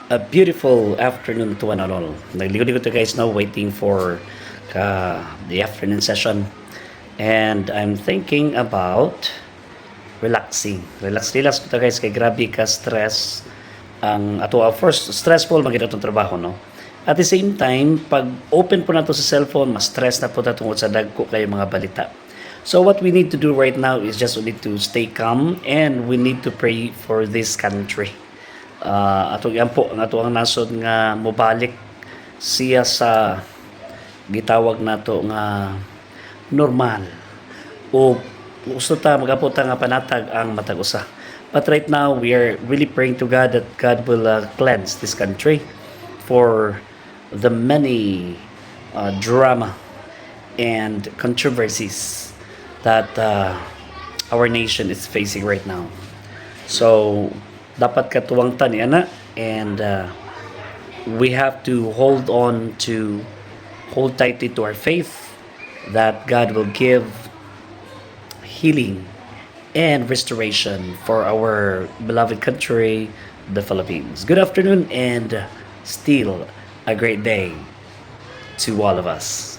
A beautiful afternoon to one and all. Nagligo-ligo to guys now waiting for the afternoon session. And I'm thinking about relaxing. Relax ko to guys kay grabe ka stress ang ato first stressful magid atong trabaho no. At the same time, pag open po nato sa cellphone, mas stress na po ta tungod sa dagko kay mga balita. So what we need to do right now is just we need to stay calm and we need to pray for this country. Ato yan po ang ato ang nasod nga mobalik siya sa gitawag nato nga normal o gusto ta magaputa nga panatag ang matag usa. But right now we are really praying to God that God will cleanse this country for the many drama and controversies that our nation is facing right now. So dapat katuwang tani ana and we have to hold tightly to our faith that God will give healing and restoration for our beloved country, the Philippines. Good afternoon and still a great day to all of us.